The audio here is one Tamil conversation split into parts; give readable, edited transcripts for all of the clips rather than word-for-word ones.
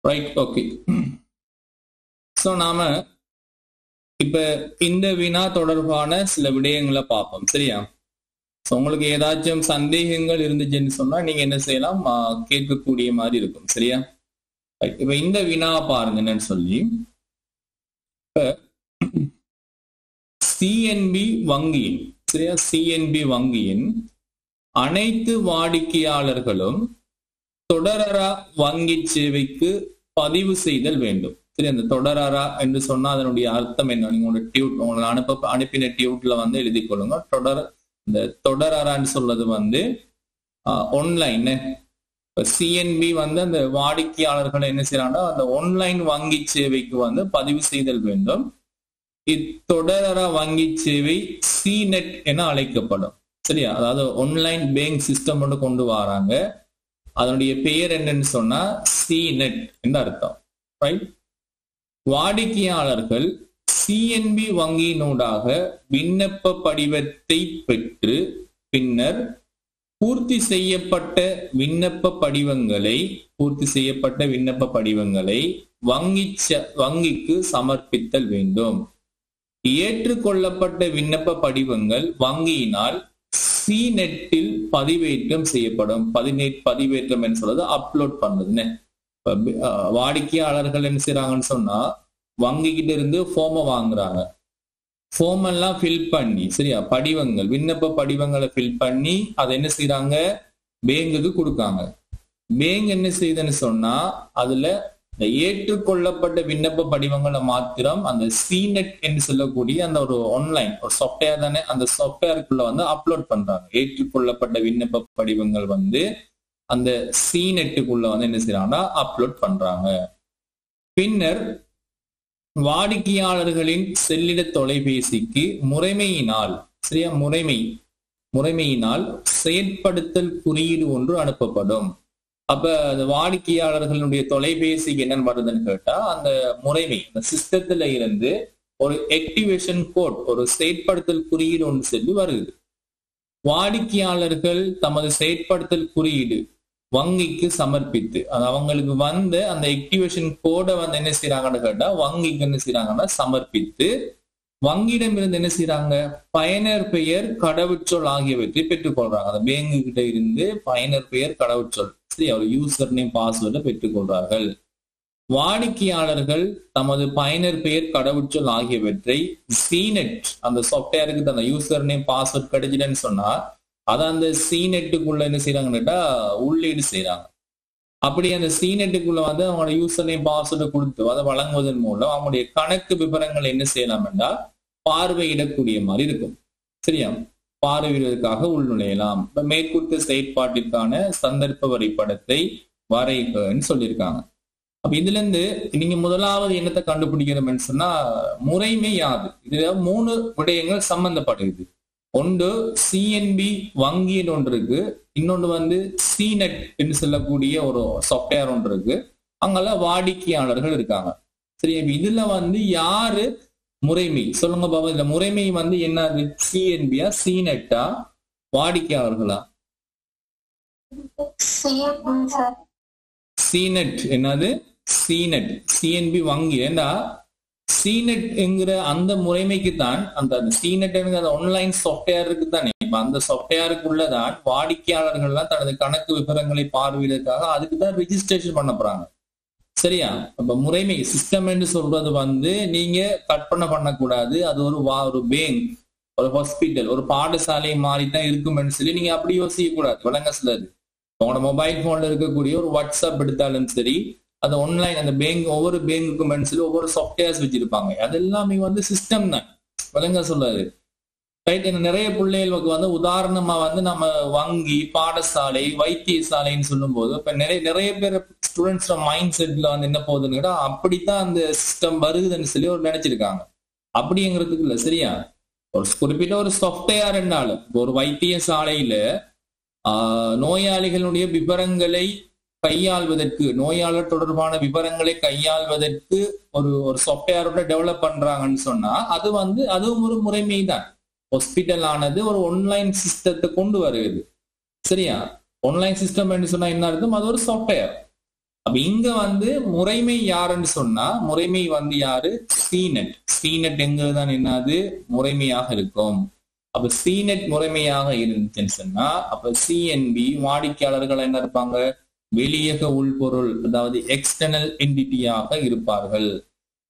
Right, okay. ஸோ நாம இப்ப இந்த வினா தொடர்பான சில விடயங்களை பார்ப்போம். சரியா? ஸோ உங்களுக்கு ஏதாச்சும் சந்தேகங்கள் இருந்துச்சுன்னு சொன்னா நீங்க என்ன செய்யலாம், கேட்கக்கூடிய மாதிரி இருக்கும். சரியா? இப்ப இந்த வினா பாருங்க என்னன்னு சொல்லி. இப்ப சிஎன்பி வங்கியின், சரியா, சிஎன்பி வங்கியின் அனைத்து வாடிக்கையாளர்களும் தொடரறா வங்கி சேவைக்கு பதிவு செய்தல் வேண்டும். சரி, அந்த தொடரறா என்று சொன்னா அதனுடைய அர்த்தம் என்ன? நீங்க உங்களோட டியூட், உங்களுக்கு அனுப்பின டியூட்ல வந்து எழுதி கொள்ளுங்க. இந்த தொடரறான்னு சொல்றது வந்து ஆன்லைன். சிஎன்பி வந்து அந்த வாடிக்கையாளர்களை என்ன செய்யறாங்கன்னா அந்த ஆன்லைன் வங்கி சேவைக்கு வந்து பதிவு செய்தல் வேண்டும். இத்தொடரறா வங்கி சேவை சிநெட் என அழைக்கப்படும். சரியா? அதாவது ஆன்லைன் பேங்க் சிஸ்டம் ஒன்று கொண்டு வராங்க. அதனுடைய பெயர் என்னன்னு சொன்னா சிநெட் என்று அர்த்தம். ரைட்? வாடிக்கையாளர்கள் சிஎன்பி வங்கியினூடாக விண்ணப்ப படிவத்தை பெற்று பின்னர் பூர்த்தி செய்யப்பட்ட விண்ணப்ப படிவங்களை வங்கிக்கு சமர்ப்பித்தல் வேண்டும். ஏற்றுக்கொள்ளப்பட்ட விண்ணப்ப படிவங்கள் வங்கியினால் சிநெட்டில் பதிவேற்றம் செய்யப்படும். பதிவேற்றம் என்று சொல்றது அப்லோட் பண்றதுன்னு. வாடிக்கையாளர்கள் என்ன செய்யறாங்கன்னு சொன்னா வங்கி கிட்ட இருந்து ஃபார்மை வாங்குறாங்க. ஃபார்ம் எல்லாம் ஃபில் பண்ணி, சரியா, படிவங்கள், விண்ணப்ப படிவங்களை ஃபில் பண்ணி அதை என்ன செய்யறாங்க, பேங்குக்கு கொடுக்காங்க. பேங்க் என்ன செய்யுதுன்னு சொன்னா அதுல இந்த ஏற்றுக்கொள்ளப்பட்ட விண்ணப்ப படிவங்களை மாத்திரம் அந்த சிநெட் என்று சொல்லக்கூடிய அந்த ஒரு ஆன்லைன் ஒரு சாஃப்ட்வேர் தானே, அந்த சாஃப்ட்வேருக்குள்ள வந்து அப்லோட் பண்றாங்க. ஏற்றுக்கொள்ளப்பட்ட விண்ணப்ப படிவங்கள் வந்து அந்த சிநெட்டுக்குள்ள வந்து என்ன செய்யறாங்கன்னா அப்லோட் பண்றாங்க. பின்னர் வாடிக்கையாளர்களின் செல்லிட தொலைபேசிக்கு முறைமையினால், சரியா, முறைமையினால் செயற்படுத்தல் குறியீடு ஒன்று அனுப்பப்படும். அப்ப அந்த வாடிக்கையாளர்களுடைய தொலைபேசிக்கு என்னன்னு வருதுன்னு கேட்டா அந்த முறைமை, அந்த சிஸ்டத்துல இருந்து ஒரு ஆக்டிவேஷன் கோட், ஒரு செயற்படுத்தல் குறியீடு ஒன்று சொல்லி வருது. வாடிக்கையாளர்கள் தமது செயற்படுத்தல் குறியீடு வங்கிக்கு சமர்ப்பித்து, அது அவங்களுக்கு வந்த அந்த ஆக்டிவேஷன் கோடை வந்து என்ன செய்யறாங்கன்னு கேட்டா வங்கிக்கு என்ன செய்யறாங்கன்னா சமர்ப்பித்து வங்கியிடம் இருந்து என்ன செய்யறாங்க, பயனர் பெயர், கடவுச்சொல் ஆகியவற்றை பெற்றுக்கொள்றாங்க. அந்த பேங்கு கிட்ட இருந்து பயனர் பெயர், கடவுச்சொல், சரி, அவர் யூசர் நேம், பாஸ்வேர்டை பெற்றுக்கொள்றார்கள். வாடிக்கையாளர்கள் தமது பயனர் பெயர், கடவுச்சொல் ஆகியவற்றை சிநெட் அந்த சாஃப்ட்வேருக்கு அந்த யூசர் நேம், பாஸ்வேர்ட் கிடைச்சிட்டேன்னு சொன்னா அதை அந்த சிநெட்டுக்குள்ள என்ன செய்யறாங்கன்னு உள்ளீடு செய்யறாங்க. அப்படி அந்த சிநெட்டுக்குள்ள வந்து அவங்களோட யூசர் நேம், பாஸ்வேர்டை கொடுத்து அதை வழங்குவதன் மூலம் அவங்களுடைய கணக்கு விவரங்களை என்ன செய்யலாம் என்றால் பார்வையிடக்கூடிய மாதிரி இருக்கும். சரியா? பார்வையிடுவதற்காக உள்நுழையலாம். இப்ப மேற்கூட்ட செயற்பாட்டிற்கான சந்தர்ப்ப வரைபடத்தை வரைன்னு சொல்லியிருக்காங்க. அப்ப இதுல இருந்து நீங்க முதலாவது என்னத்தை கண்டுபிடிக்கணும்னு சொன்னா முறைமை யாது. இதுல 3 விடயங்கள் சம்பந்தப்படுது. ஒன்று சிஎன்பி வங்கின்னு ஒன்று இருக்கு, இன்னொன்று வந்து சிநெட் என்று சொல்லக்கூடிய ஒரு சாஃப்ட்வேர் ஒன்று இருக்கு, அங்கெல்லாம் வாடிக்கையாளர்கள் இருக்காங்க. சரி, இதுல வந்து யாரு முறைமை சொல்லுங்க பாபா. இதுல முறைமை வந்து என்னது, சிஎன்பியா, சிநெட்டா, வாடிக்கையாளர்களா? சிநெட். என்னது சிநெட்? சிஎன்பி வங்கி. ஏண்டா சிநெட் என்கிற அந்த முறைமைக்கு தான் அந்த சிநெட் என்கிற ஆன்லைன் சாஃப்ட்வேருக்கு தானே, இப்ப அந்த சாஃப்ட்வேருக்குள்ளதான் வாடிக்கையாளர்கள்லாம் தனது கணக்கு விவரங்களை பார்வையிடுறதுக்காக அதுக்கு தான் ரெஜிஸ்ட்ரேஷன் பண்ண போறாங்க. சரியா? அப்ப முறைமை சிஸ்டம் என்று சொல்றது வந்து நீங்க கற்பனை பண்ணக்கூடாது. அது ஒரு பேங்க், ஒரு ஹாஸ்பிட்டல், ஒரு பாடசாலை மாதிரி தான் இருக்கும்னு சொல்லி நீங்க அப்படி யோசிக்க கூடாது. விளங்க சிலது உங்களோட மொபைல் போன்ல இருக்கக்கூடிய ஒரு வாட்ஸ்அப் எடுத்தாலும் சரி, அது ஆன்லைன் அந்த பேங்க், ஒவ்வொரு பேங்குக்கும் சொல்லி ஒவ்வொரு சாஃப்ட்வேர்ஸ் வச்சிருப்பாங்க. அது எல்லாமே வந்து சிஸ்டம் தான். விளங்க சொல்லாது. ரைட்? நிறைய பிள்ளைகளுக்கு வந்து உதாரணமா வந்து நம்ம வங்கி, பாடசாலை, வைத்தியசாலைன்னு சொல்லும் போது இப்ப நிறைய பேர் ஸ்டூடெண்ட்ஸ் மைண்ட் செட்ல வந்து என்ன போகுதுன்னு கேட்டா அப்படித்தான் அந்த சிஸ்டம் வருதுன்னு சொல்லி ஒரு நினைச்சிருக்காங்க. அப்படிங்கிறதுக்கு இல்ல. சரியா? ஒரு குறிப்பிட்ட ஒரு சாஃப்ட்வேர் என்றாலும் ஒரு வைத்தியசாலையில நோயாளிகளுடைய விவரங்களை கையாள்வதற்கு, நோயாளர் தொடர்பான விவரங்களை கையாள்வதற்கு ஒரு சாஃப்ட்வேரோட டெவலப் பண்றாங்கன்னு சொன்னா அது வந்து அதுவும் ஒரு முறைமை தான். ஹாஸ்பிட்டல் ஆனது ஒரு ஆன்லைன் சிஸ்டத்தை கொண்டு வருகிறது. சரியா? ஆன்லைன் சிஸ்டம் என்று சொன்னா என்ன அர்த்தம், அது ஒரு சாஃப்ட்வேர். அப்ப இங்க வந்து முறைமை யாருன்னு சொன்னா முறைமை வந்து யாரு? சீனெட். சீனெட் எங்கதான் என்னது முறைமையாக இருக்கும். அப்ப சீனெட் முறைமையாக இருந்துச்சுன்னு சொன்னா அப்ப சிஎன்பி வாடிக்கையாளர்கள் என்ன இருப்பாங்க? வெளியக உள்பொருள், அதாவது எக்ஸ்டர்னல் என்டிட்டியாக இருப்பார்கள்.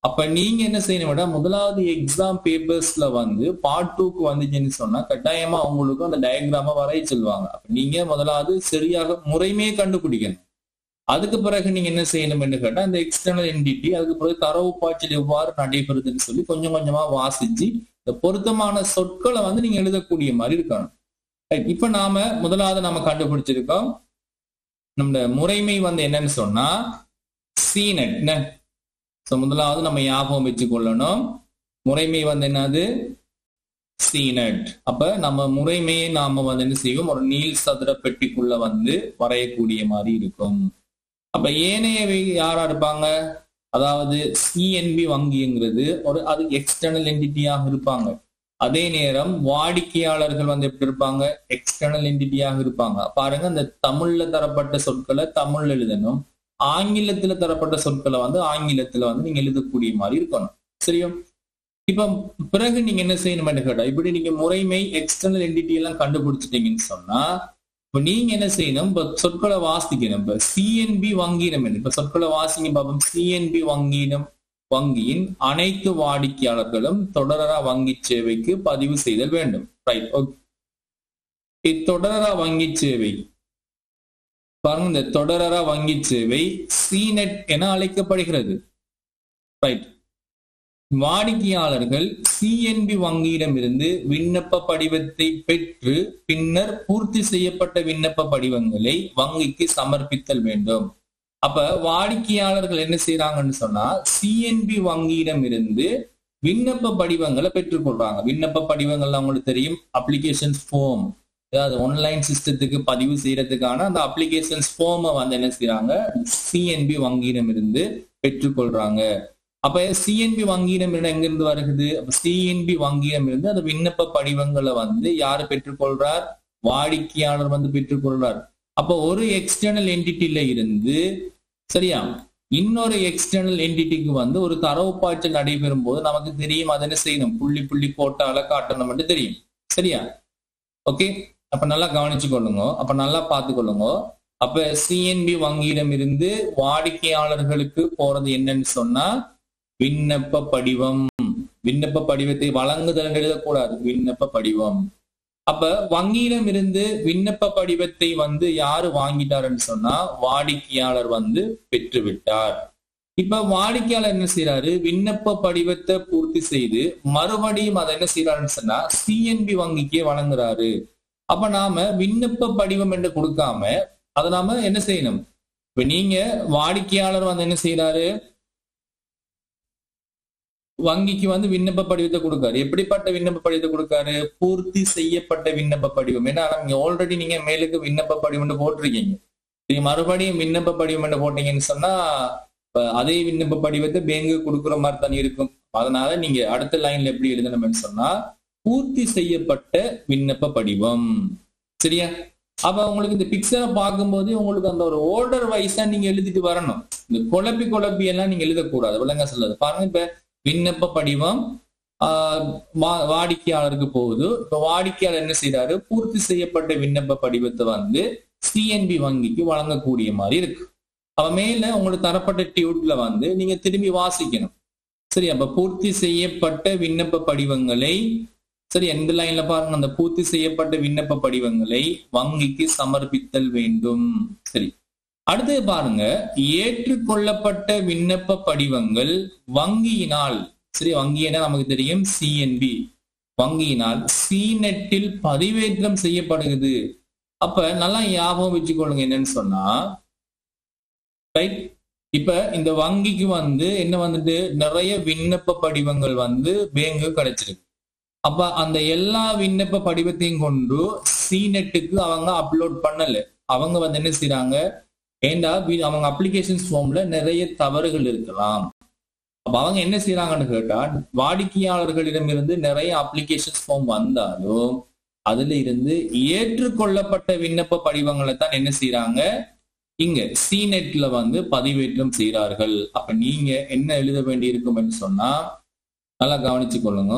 அப்ப நீங்க என்ன செய்யணும்? முதலாவது எக்ஸாம் பேப்பர்ஸ்ல வந்து பார்ட் 2க்கு வந்துச்சுன்னு சொன்னா கட்டாயமா அவங்களுக்கு அந்த டயக்ராம வரைய சொல்லுவாங்க. அப்ப நீங்க முதலாவது சரியாக முறைமையை கண்டுபிடிக்கணும். அதுக்கு பிறகு நீங்க என்ன செய்யணும் என்று கேட்டா அந்த எக்ஸ்டர்னல் என்டிட்டி, அதுக்கு பிறகு தரவு பாய்ச்சல் எவ்வாறு நடைபெறுதுன்னு சொல்லி கொஞ்சம் கொஞ்சமா வாசிச்சு இந்த பொருத்தமான சொற்களை வந்து நீங்க எழுதக்கூடிய மாதிரி இருக்கணும். இப்ப நாம முதலாவது நாம கண்டுபிடிச்சிருக்கோம் நம்ம முறைமை வந்து என்னன்னு சொன்னா சீனெட். முதலாவது நம்ம ஞாபகம் வச்சு கொள்ளணும் முறைமை வந்து என்னது? சீனெட். அப்ப நம்ம முறைமையை நாம வந்து என்ன செய்வோம்? ஒரு நீள் சதுர பெட்டிக்குள்ள வந்து வரையக்கூடிய மாதிரி இருக்கும். அப்ப ஏனையவை யாரா இருப்பாங்க? அதாவது சிஎன்பி வங்கிங்கிறது ஒரு அது எக்ஸ்டர்னல் என்டிட்டியாக இருப்பாங்க. அதே நேரம் வாடிக்கையாளர்கள் வந்து எப்படி இருப்பாங்க? எக்ஸ்டர்னல் என்டிட்டியாக இருப்பாங்க. பாருங்க, இந்த தமிழ்ல தரப்பட்ட சொற்களை தமிழ்ல எழுதணும், ஆங்கிலத்துல தரப்பட்ட சொற்களை வந்து ஆங்கிலத்துல வந்து நீங்க எழுதக்கூடிய மாதிரி இருக்கணும். சரியா? இப்ப பிறகு நீங்க என்ன செய்யணும்னு கேட்டா இப்படி நீங்க முறைமை எக்ஸ்டர்னல் என்டிட்டி எல்லாம் கண்டுபிடிச்சிட்டீங்கன்னு சொன்னா இப்ப நீங்க என்ன செய்யணும்? இப்ப சொற்களை வாசிக்கணும். இப்ப சிஎன்பி வங்கியிடம் இப்ப சொற்களை வாசிங்க பாப்போம். சிஎன்பி வங்கியின் அனைத்து வாடிக்கையாளர்களும் தொடரா வங்கி சேவைக்கு பதிவு செய்தல் வேண்டும். Right, okay. இத்தொடரா வங்கி சேவை பாருங்க, இந்த தொடரா வங்கி சேவை சீனெட் என அழைக்கப்படுகிறது. ரைட். வாடிக்கையாளர்கள் சிஎன்பி வங்கியிடமிருந்து விண்ணப்ப படிவத்தை பெற்று பின்னர் பூர்த்தி செய்யப்பட்ட விண்ணப்ப படிவங்களை வங்கிக்கு சமர்ப்பித்தல் வேண்டும். அப்ப வாடிக்கையாளர்கள் என்ன செய்யறாங்கன்னு சொன்னா சிஎன்பி வங்கியிடமிருந்து விண்ணப்ப படிவங்களை பெற்றுக்கொள்றாங்க. விண்ணப்ப படிவங்கள் அவங்களுக்கு தெரியும், அப்ளிகேஷன் ஃபார்ம், அதாவது ஆன்லைன் சிஸ்டத்துக்கு பதிவு செய்யறதுக்கான அந்த அப்ளிகேஷன் ஃபார்மை வந்து என்ன செய்யறாங்க? சிஎன்பி வங்கியிடமிருந்து பெற்றுக்கொள்றாங்க. அப்ப சிஎன்பி வங்கியிடம் எங்கிருந்து வருகிறது? அப்ப சிஎன்பி வங்கியிடம் இருந்து அந்த விண்ணப்ப படிவங்களை வந்து யாரு பெற்றுக்கொள்றார்? வாடிக்கையாளர் வந்து பெற்றுக்கொள்றார். அப்ப ஒரு எக்ஸ்டர்னல் என்டிட்டில இருந்து சரியா இன்னொரு எக்ஸ்டர்னல் என்டிட்டிக்கு வந்து ஒரு தரவு பாய்ச்சல் நடைபெறும் போது நமக்கு தெரியும் அதை என்ன செய்யணும்? புள்ளி புள்ளி போட்டால காட்டணும் தெரியும். சரியா? ஓகே. அப்ப நல்லா கவனிச்சு கொள்ளுங்க, அப்ப நல்லா பார்த்து கொள்ளுங்க. அப்ப சிஎன்பி வங்கியிடம் இருந்து வாடிக்கையாளர்களுக்கு போறது என்னன்னு சொன்னா விண்ணப்ப படிவம். விண்ணப்ப படிவத்தை வழங்குதல் எழுதக்கூடாது, விண்ணப்ப படிவம். அப்ப வங்கியிடம் இருந்து விண்ணப்ப படிவத்தை வந்து யாரு வாங்கிட்டாருன்னு சொன்னா வாடிக்கையாளர் வந்து பெற்றுவிட்டார். இப்ப வாடிக்கையாளர் என்ன செய்யறாரு? விண்ணப்ப படிவத்தை பூர்த்தி செய்து மறுபடியும் அதை என்ன செய்யறாருன்னு சொன்னா சிஎன்பி வங்கிக்கே வழங்குறாரு. அப்ப நாம விண்ணப்ப படிவம் என்று கொடுக்காம அதை நாம என்ன செய்யணும்? இப்ப நீங்க வாடிக்கையாளர் வந்து என்ன செய்யறாரு? வங்கிக்கு வந்து விண்ணப்ப படிவத்தை கொடுக்காரு. எப்படிப்பட்ட விண்ணப்ப படிவத்தை கொடுக்காரு? பூர்த்தி செய்யப்பட்ட விண்ணப்ப படிவம். ஏன்னா நீங்க ஆல்ரெடி நீங்க மேலுக்கு விண்ணப்ப படிவம் போட்டிருக்கீங்க. நீங்க மறுபடியும் விண்ணப்ப படிவம் போட்டீங்கன்னு சொன்னா அதே விண்ணப்ப படிவத்தை பேங்கு கொடுக்குற மாதிரி தான் இருக்கும். அதனால நீங்க அடுத்த லைன்ல எப்படி எழுதணும்னு சொன்னா பூர்த்தி செய்யப்பட்ட விண்ணப்ப படிவம். சரியா? அப்ப உங்களுக்கு இந்த பிக்சரை பார்க்கும்போது உங்களுக்கு அந்த ஒரு ஆர்டர் வைஸா நீங்க எழுதிட்டு வரணும். இந்த குழப்பி எல்லாம் நீங்க எழுதக்கூடாது. விளங்க சொல்லுது பாருங்க. இப்ப விண்ணப்ப படிவம் வாடிக்கையாளருக்கு போகுது. இப்ப வாடிக்கையாளர் என்ன செய்யறாரு? பூர்த்தி செய்யப்பட்ட விண்ணப்ப படிவத்தை வந்து சிஎன்பி வங்கிக்கு வழங்கக்கூடிய மாதிரி இருக்கு. அவ மேல உங்களுக்கு தரப்பட்ட டியூட்ல வந்து நீங்க திரும்பி வாசிக்கணும். சரி, அப்ப பூர்த்தி செய்யப்பட்ட விண்ணப்ப படிவங்களை சரி எந்த லைன்ல பாருங்க, அந்த பூர்த்தி செய்யப்பட்ட விண்ணப்ப படிவங்களை வங்கிக்கு சமர்ப்பித்தல் வேண்டும். சரி, அடுத்து பாருங்க, ஏற்றுக்கொள்ளப்பட்ட விண்ணப்ப படிவங்கள் வங்கியினால் சரி வங்கியினா நமக்கு தெரியும் சிஎன்பி வங்கியினால் சிநெட்டில் பதிவேற்றம் செய்யப்படுகிறது. அப்ப நல்லா ஞாபகம் வச்சுக்கொள்ளுங்க என்னன்னு சொன்னா ரைட். இப்ப இந்த வங்கிக்கு வந்து என்ன வந்துட்டு நிறைய விண்ணப்ப படிவங்கள் வந்து பேங்கு கிடைச்சிருக்கு. அப்ப அந்த எல்லா விண்ணப்ப படிவத்தையும் கொண்டு சிநெட்டுக்கு அவங்க அப்லோட் பண்ணல. அவங்க வந்து என்ன செய்யறாங்க? ஏண்டா அவங்க அப்ளிகேஷன் ஃபார்ம்ல நிறைய தவறுகள் இருக்கலாம். அப்ப அவங்க என்ன செய்யறாங்கன்னு கேட்டா வாடிக்கையாளர்களிடமிருந்து நிறைய அப்ளிகேஷன் ஃபார்ம் வந்தாலும் அதுல இருந்து ஏற்றுக்கொள்ளப்பட்ட விண்ணப்ப படிவங்களை தான் என்ன செய்யறாங்க? இங்க சீநெட்ல வந்து பதிவேற்றம் செய்கிறார்கள். அப்ப நீங்க என்ன எழுத வேண்டி இருக்கும் சொன்னா நல்லா கவனிச்சு கொள்ளுங்க.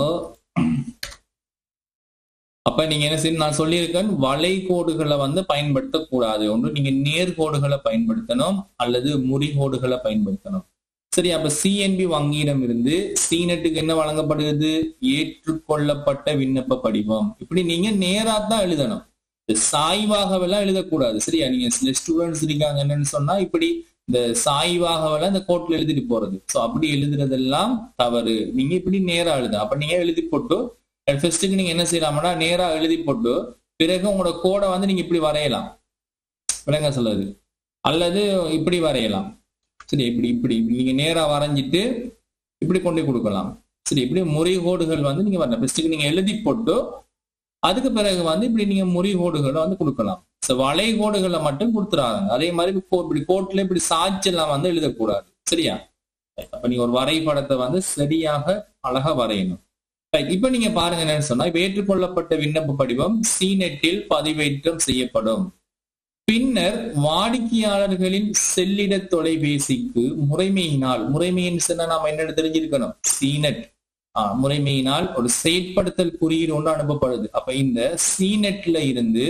அப்ப நீங்க என்ன செய்யணும், நான் சொல்லியிருக்கேன் வளைகோடுகளை வந்து பயன்படுத்தக்கூடாது. ஒன்று நீங்க நேர்கோடுகளை பயன்படுத்தணும் அல்லது முறிகோடுகளை பயன்படுத்தணும். சரி, அப்ப சிஎன்பி வங்கியிடம் இருந்து சீநெட்டுக்கு என்ன வழங்கப்படுகிறது, ஏற்றுக்கொள்ளப்பட்ட விண்ணப்ப படிவம். இப்படி நீங்க நேரா தான் எழுதணும், சாய்வாகவெல்லாம் எழுதக்கூடாது. சரியா, நீங்க சில ஸ்டூடெண்ட்ஸ் இருக்காங்க என்னன்னு சொன்னா இப்படி இந்த சாய்வாகவெல்லாம் இந்த கோட்ல எழுதிட்டு போறது. சோ அப்படி எழுதுறதெல்லாம் தவறு. நீங்க இப்படி நேரா எழுத. அப்ப நீங்க எழுதி போட்டு ஃபர்ஸ்ட்டுக்கு நீங்க என்ன செய்யலாம்னா நேரா எழுதி போட்டு பிறகு உங்களோட கோடை வந்து நீங்க இப்படி வரையலாம், விளங்க சொல்லுது, அல்லது இப்படி வரையலாம். சரி, இப்படி இப்படி நீங்க நேரா வரைஞ்சிட்டு இப்படி கொண்டு கொடுக்கலாம். சரி, இப்படி முறிகோடுகள் வந்து நீங்க வரணும். ஃபர்ஸ்ட்டுக்கு நீங்க எழுதி போட்டு அதுக்கு பிறகு வந்து இப்படி நீங்க முறிகோடுகளை வந்து கொடுக்கலாம். வளைகோடுகளை மட்டும் கொடுத்துறாங்க. அதே மாதிரி இப்படி கோட்ல இப்படி சாட்சியெல்லாம் வந்து எழுதக்கூடாது. சரியா, அப்ப நீங்க ஒரு வரைபடத்தை வந்து சரியாக அழகா வரையணும். இப்ப நீங்க பாருங்க என்னன்னு சொன்னா, இப்ப ஏற்றுக்கொள்ளப்பட்ட விண்ணப்ப படிவம் சீநெட்டில் பதிவேற்றம் செய்யப்படும். பின்னர் வாடிக்கையாளர்களின் செல்லிட தொலைபேசிக்கு முறைமையினால் சொன்னா நாம என்ன தெரிஞ்சிருக்கணும், சீநெட் முறைமையினால் ஒரு செயற்படுத்தல் குறியீடு ஒன்று அனுப்பப்படுது. அப்ப இந்த சீநெட்ல இருந்து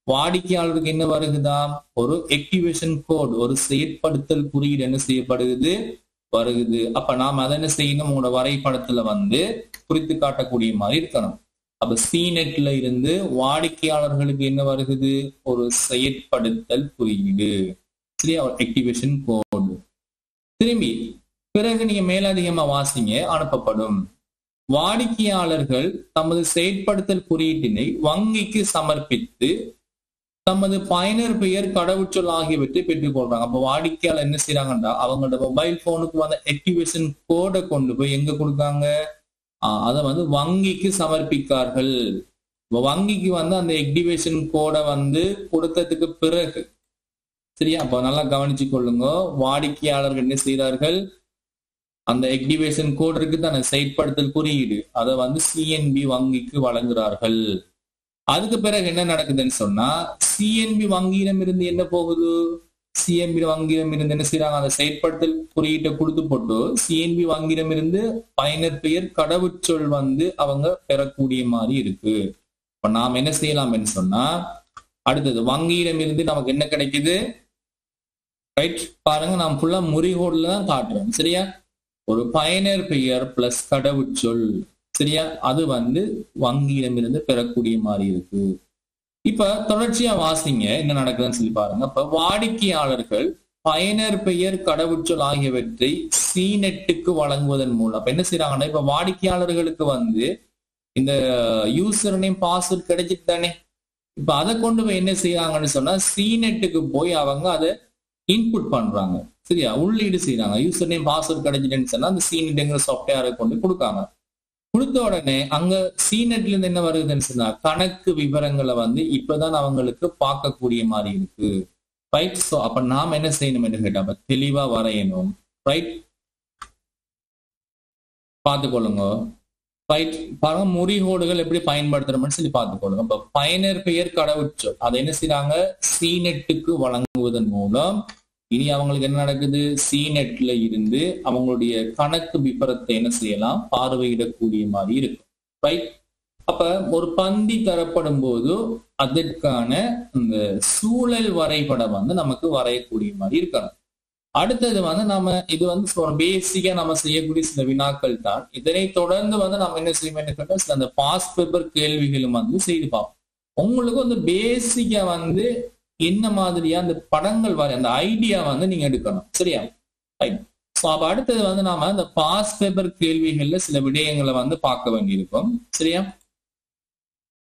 வாடிக்கையாளருக்கு என்ன வருகுதாம், ஒரு ஆக்டிவேஷன் கோட், ஒரு செயற்படுத்தல் குறியீடு என்ன செய்யப்படுகிறது, வருகுது. அப்ப நாம் அதை என்ன செய்யணும், உங்களோட வரைபடத்துல வந்து குறித்து காட்டக்கூடிய மாதிரி இருக்கணும். அப்ப சீநெட்ல இருந்து வாடிக்கையாளர்களுக்கு என்ன வருகுது, ஒரு செயற்படுத்தல் குறியீடு, சரியா, ஆக்டிவேஷன் கோட். திரும்பி பிறகு நீங்க மேலதிகமா வாசிங்க, அனுப்பப்படும். வாடிக்கையாளர்கள் தமது செயற்படுத்தல் குறியீட்டினை வங்கிக்கு சமர்ப்பித்து தமது பயனர் பெயர், கடவுச்சொல் ஆகியவற்றை பெற்றுக் கொள்றாங்க. அப்ப வாடிக்கையாளர் என்ன செய்யறாங்கன்னா அவங்களோட மொபைல் போனுக்கு வந்து ஆக்டிவேஷன் கோடை கொண்டு போய் எங்க கொடுக்காங்க, அதை வந்து வங்கிக்கு சமர்ப்பிக்கார்கள். வங்கிக்கு வந்து அந்த ஆக்டிவேஷன் கோடை வந்து கொடுத்ததுக்கு பிறகு, சரியா, அப்ப நல்லா கவனிச்சு கொள்ளுங்க, வாடிக்கையாளர்கள் என்ன செய்தார்கள், அந்த ஆக்டிவேஷன் கோட் இருக்கு தானே, செயற்படுத்தல் குறியீடு, அதை வந்து சிஎன்பி வங்கிக்கு வழங்குறார்கள். அதுக்கு பிறகு என்ன நடக்குதுன்னு சொன்னா, சிஎன்பி வங்கியிடம் இருந்து என்ன போகுது, சிஎன்பி வங்கியிடம் இருந்து என்ன செய்யறாங்க, அந்த செயற்படுத்தல் குறியீட்டை கொடுத்து போட்டு சிஎன்பி வங்கியிடம் இருந்து பயனர் பெயர், கடவுச்சொல் வந்து அவங்க பெறக்கூடிய மாதிரி இருக்கு. இப்ப நாம் என்ன செய்யலாம்னு சொன்னா, அடுத்தது வங்கியிடம் இருந்து நமக்கு என்ன கிடைக்குது, ரைட், பாருங்க நாம் ஃபுல்லா முறிகோடுல தான் காட்டுறோம். சரியா, ஒரு பயனர் பெயர் பிளஸ் கடவுச்சொல், சரியா, அது வந்து வங்கியிடமிருந்து பெறக்கூடிய மாதிரி இருக்கு. இப்ப தொடர்ச்சியா வாசிங்க என்ன நடக்குதுன்னு சொல்லி பாருங்க. இப்ப வாடிக்கையாளர்கள் பயனர் பெயர், கடவுச்சொல் ஆகியவற்றை சீநெட்டுக்கு வழங்குவதன் மூலம் அப்ப என்ன செய்யறாங்கன்னா, இப்ப வாடிக்கையாளர்களுக்கு வந்து இந்த யூசர் நேம் பாஸ்வேர்ட் கிடைச்சிட்டு தானே, இப்ப அதை கொண்டு போய் என்ன செய்யறாங்கன்னு சொன்னா சீநெட்டுக்கு போய் அவங்க அதை இன்புட் பண்றாங்க. சரியா, உள்ளீடு செய்யறாங்க. யூசர் நேம் பாஸ்வேர்ட் கிடைச்சிட்டுன்னு சொன்னா அந்த சீநெட்ங்கிற சாஃப்ட்வேரை கொண்டு கொடுக்காங்க. கொடுத்த உடனே அங்க சீநெட்ல இருந்து என்ன வருதுன்னு சொன்னா கணக்கு விவரங்களை வந்து இப்பதான் அவங்களுக்கு பார்க்கக்கூடிய மாதிரி இருக்கு. ரைட், சோ அப்ப நாம என்ன செய்யணும் கேட்டா தெளிவா வரையணும். ரைட், பார்த்துக்கொள்ளுங்க. ரைட், பாருங்க முறிகோடுகள் எப்படி பயன்படுத்துறோம்னு சொல்லி பார்த்துக்கொள்ளுங்க. இப்ப பயனர் பெயர், கடவுச்சொல் அதை என்ன செய்யறாங்க, சீநெட்டுக்கு வழங்குவதன் மூலம் இனி அவங்களுக்கு என்ன நடக்குது, சீநெட்ல இருந்து அவங்களுடைய கணக்கு விபரத்தை என்ன செய்யலாம், பார்வையிடக்கூடிய மாதிரி இருக்கும். ரைட், அப்ப ஒரு பந்தி தரப்படும் போது அதற்கான இந்த சூழல் வரைபடம் வந்து நமக்கு வரையக்கூடிய மாதிரி இருக்கணும். அடுத்தது வந்து நம்ம இது வந்து பேசிக்கா நம்ம செய்யக்கூடிய சில வினாக்கள் தான். இதனை தொடர்ந்து வந்து நம்ம என்ன செய்யணும், சில அந்த பாஸ் பேப்பர் கேள்விகளும் வந்து செய்து பார்ப்போம். உங்களுக்கு வந்து பேசிக்கா வந்து என்ன மாதிரியா அந்த படங்கள் வர அந்த ஐடியா வந்து நீங்க எடுக்கணும். சரியா, ரைட். ஸோ அப்ப அடுத்தது வந்து நாம அந்த பாஸ் பேப்பர் கேள்விகள்ல சில விடயங்களை வந்து பார்க்க வேண்டியிருக்கும். சரியா,